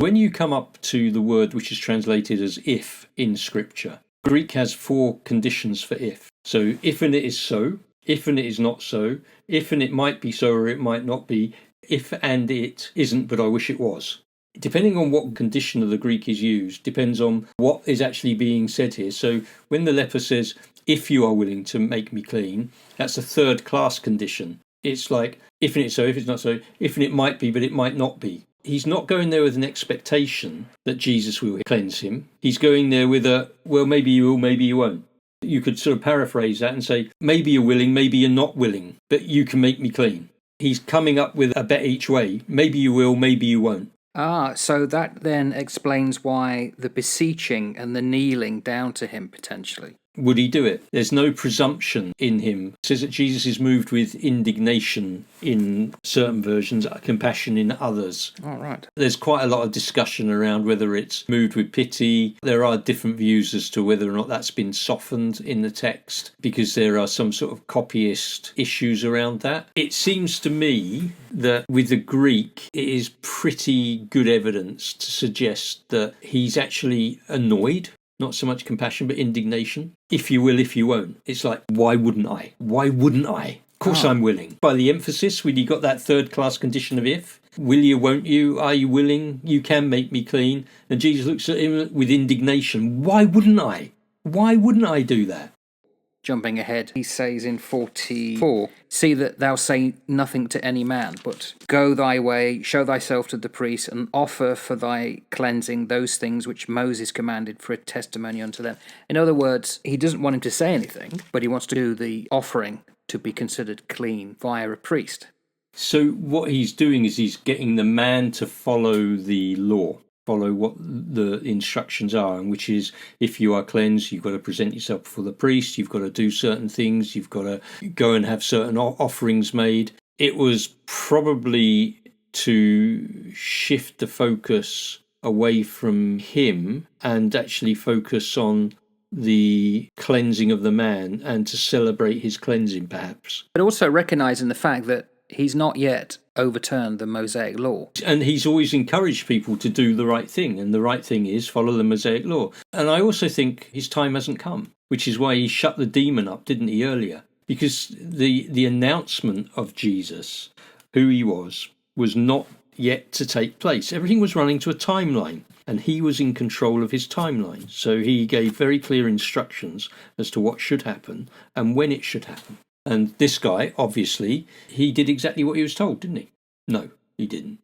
When you come up to the word which is translated as if in Scripture, Greek has 4 conditions for if. So if and it is so, if and it is not so, if and it might be so or it might not be, if and it isn't but I wish it was. Depending on what condition of the Greek is used, depends on what is actually being said here. So when the leper says, if you are willing to make me clean, that's a 3rd class condition. It's like, if and it's so, if it's not so, if and it might be, but it might not be. He's not going there with an expectation that Jesus will cleanse him. He's going there with a, well, maybe you will, maybe you won't. You could sort of paraphrase that and say, maybe you're willing, maybe you're not willing, but you can make me clean. He's coming up with a bet each way. Maybe you will, maybe you won't. So that then explains why the beseeching and the kneeling down to him potentially. Would he do it? There's no presumption in him. It says that Jesus is moved with indignation in certain versions, compassion in others. All right. There's quite a lot of discussion around whether it's moved with pity. There are different views as to whether or not that's been softened in the text, because there are some sort of copyist issues around that. It seems to me that with the Greek, it is pretty good evidence to suggest that he's actually annoyed. Not so much compassion, but indignation. If you will, if you won't. It's like, why wouldn't I? Why wouldn't I? Of course I'm willing. By the emphasis, when you got that 3rd class condition of if, will you, won't you? Are you willing? You can make me clean. And Jesus looks at him with indignation. Why wouldn't I? Why wouldn't I do that? Jumping ahead, he says in 44, see that thou say nothing to any man, but go thy way, show thyself to the priest, and offer for thy cleansing those things which Moses commanded for a testimony unto them. In other words, he doesn't want him to say anything, but he wants to do the offering to be considered clean via a priest. So what he's doing is he's getting the man to follow the law. Follow what the instructions are, and which is, if you are cleansed, you've got to present yourself before the priest, you've got to do certain things, you've got to go and have certain offerings made. It was probably to shift the focus away from him and actually focus on the cleansing of the man and to celebrate his cleansing, perhaps. But also recognising the fact that he's not yet overturned the Mosaic law. And he's always encouraged people to do the right thing, and the right thing is follow the Mosaic law. And I also think his time hasn't come, which is why he shut the demon up, didn't he, earlier? Because the announcement of Jesus, who he was not yet to take place. Everything was running to a timeline, and he was in control of his timeline. So he gave very clear instructions as to what should happen and when it should happen. And this guy, obviously, he did exactly what he was told, didn't he? No, he didn't.